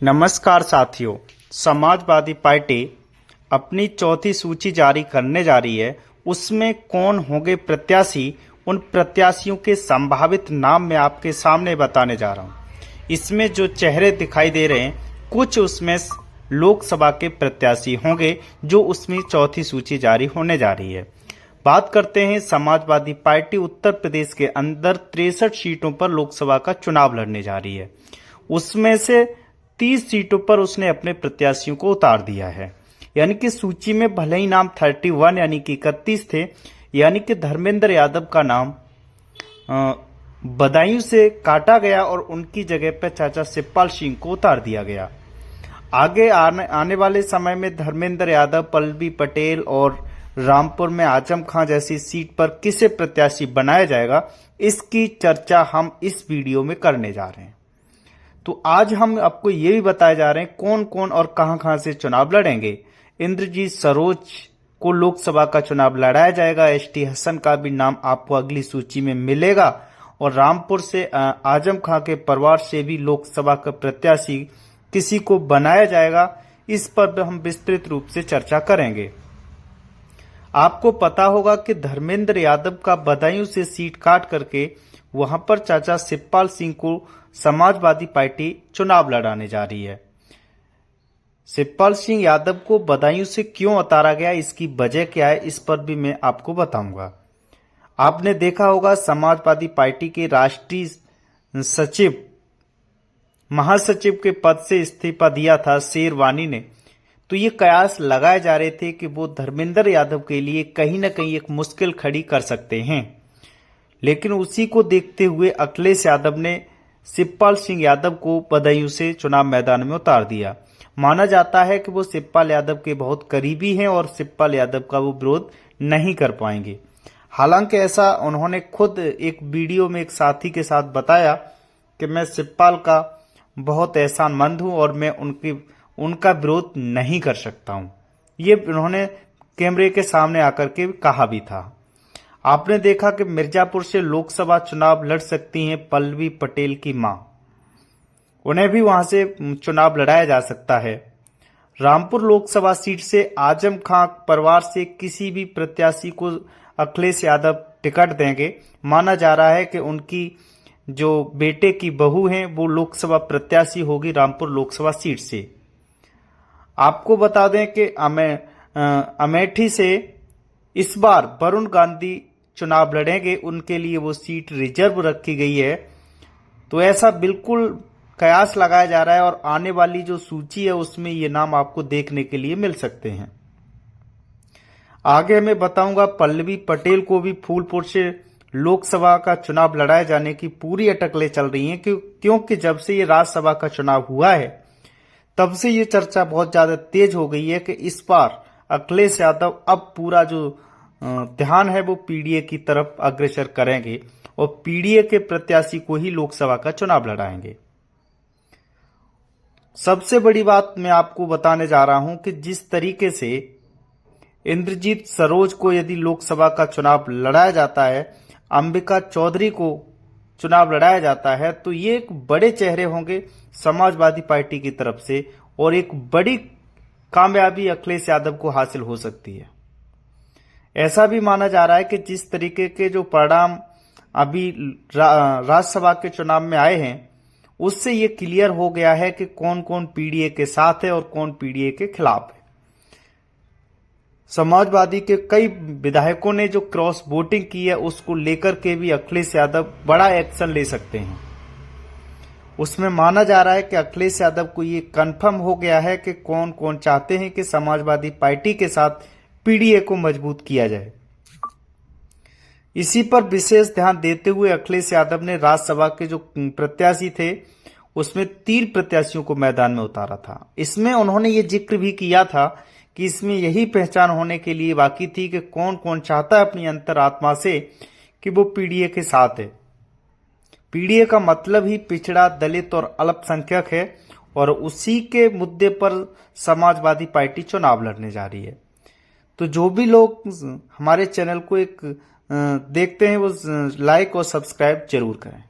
नमस्कार साथियों, समाजवादी पार्टी अपनी चौथी सूची जारी करने जा रही है। उसमें कौन होंगे प्रत्याशी, उन प्रत्याशियों के संभावित नाम मैं आपके सामने बताने जा रहा हूं। इसमें जो चेहरे दिखाई दे रहे हैं, कुछ उसमें लोकसभा के प्रत्याशी होंगे जो उसमें चौथी सूची जारी होने जा रही है। बात करते हैं समाजवादी पार्टी उत्तर प्रदेश के अंदर 63 सीटों पर लोकसभा का चुनाव लड़ने जा रही है। उसमें से 30 सीटों पर उसने अपने प्रत्याशियों को उतार दिया है। यानी कि सूची में भले ही नाम 31 यानी कि 31 थे, यानी कि धर्मेंद्र यादव का नाम बदायूं से काटा गया और उनकी जगह पर चाचा शिवपाल सिंह को उतार दिया गया। आगे आने वाले समय में धर्मेंद्र यादव, पल्लवी पटेल और रामपुर में आजम खां जैसी सीट पर किसे प्रत्याशी बनाया जाएगा, इसकी चर्चा हम इस वीडियो में करने जा रहे हैं। तो आज हम आपको ये भी बताए जा रहे हैं कौन कौन और कहां से चुनाव लड़ेंगे। इंद्रजीत सरोज को लोकसभा का चुनाव लड़ाया जाएगा। एसटी हसन का भी नाम आपको अगली सूची में मिलेगा और रामपुर से आजम खां के परिवार से भी लोकसभा का प्रत्याशी किसी को बनाया जाएगा। इस पर हम विस्तृत रूप से चर्चा करेंगे। आपको पता होगा कि धर्मेंद्र यादव का बदायूं से सीट काट करके वहां पर चाचा शिवपाल सिंह को समाजवादी पार्टी चुनाव लड़ाने जा रही है। शिवपाल सिंह यादव को बदायूं से क्यों उतारा गया, इसकी वजह क्या है, इस पर भी मैं आपको बताऊंगा। आपने देखा होगा समाजवादी पार्टी के राष्ट्रीय सचिव, महासचिव के पद से इस्तीफा दिया था शेरवानी ने। तो ये कयास लगाए जा रहे थे कि वो धर्मेंद्र यादव के लिए कहीं ना कहीं एक मुश्किल खड़ी कर सकते हैं। लेकिन उसी को देखते हुए अखिलेश यादव ने शिवपाल सिंह यादव को बदायूं से चुनाव मैदान में उतार दिया। माना जाता है कि वो शिवपाल यादव के बहुत करीबी हैं और शिवपाल यादव का वो विरोध नहीं कर पाएंगे। हालांकि ऐसा उन्होंने खुद एक वीडियो में एक साथी के साथ बताया कि मैं शिवपाल का बहुत एहसानमंद हूं और मैं उनका विरोध नहीं कर सकता हूं। ये उन्होंने कैमरे के सामने आकर के कहा भी था। आपने देखा कि मिर्जापुर से लोकसभा चुनाव लड़ सकती हैं पल्लवी पटेल की मां, उन्हें भी वहां से चुनाव लड़ाया जा सकता है। रामपुर लोकसभा सीट से आजम खां परिवार से किसी भी प्रत्याशी को अखिलेश यादव टिकट देंगे। माना जा रहा है कि उनकी जो बेटे की बहू हैं वो लोकसभा प्रत्याशी होगी रामपुर लोकसभा सीट से। आपको बता दें कि अमेठी से इस बार वरुण गांधी चुनाव लड़ेंगे, उनके लिए वो सीट रिजर्व रखी गई है। तो ऐसा बिल्कुल कयास लगाया जा रहा है और आने वाली जो सूची है उसमें ये नाम आपको देखने के लिए मिल सकते हैं। आगे मैं बताऊंगा पल्लवी पटेल को भी फूलपुर से लोकसभा का चुनाव लड़ाए जाने की पूरी अटकलें चल रही हैं, क्योंकि जब से ये राज्यसभा का चुनाव हुआ है तब से ये चर्चा बहुत ज्यादा तेज हो गई है कि इस बार अखिलेश यादव अब पूरा जो ध्यान है वो पीडीए की तरफ अग्रसर करेंगे और पीडीए के प्रत्याशी को ही लोकसभा का चुनाव लड़ाएंगे। सबसे बड़ी बात मैं आपको बताने जा रहा हूं कि जिस तरीके से इंद्रजीत सरोज को यदि लोकसभा का चुनाव लड़ाया जाता है, अंबिका चौधरी को चुनाव लड़ाया जाता है, तो ये एक बड़े चेहरे होंगे समाजवादी पार्टी की तरफ से और एक बड़ी कामयाबी अखिलेश यादव को हासिल हो सकती है। ऐसा भी माना जा रहा है कि जिस तरीके के जो परिणाम अभी राज्यसभा के चुनाव में आए हैं उससे ये क्लियर हो गया है कि कौन कौन पीडीए के साथ है और कौन पीडीए के खिलाफ है। समाजवादी के कई विधायकों ने जो क्रॉस वोटिंग की है उसको लेकर के भी अखिलेश यादव बड़ा एक्शन ले सकते हैं। उसमें माना जा रहा है कि अखिलेश यादव को ये कंफर्म हो गया है कि कौन कौन चाहते हैं कि समाजवादी पार्टी के साथ पीडीए को मजबूत किया जाए। इसी पर विशेष ध्यान देते हुए अखिलेश यादव ने राज्यसभा के जो प्रत्याशी थे उसमें 3 प्रत्याशियों को मैदान में उतारा था। इसमें उन्होंने ये जिक्र भी किया था कि इसमें यही पहचान होने के लिए बाकी थी कि कौन कौन चाहता है अपनी अंतरात्मा से कि वो पीडीए के साथ है। पीडीए का मतलब ही पिछड़ा, दलित और अल्पसंख्यक है और उसी के मुद्दे पर समाजवादी पार्टी चुनाव लड़ने जा रही है। तो जो भी लोग हमारे चैनल को देखते हैं वो लाइक और सब्सक्राइब जरूर करें।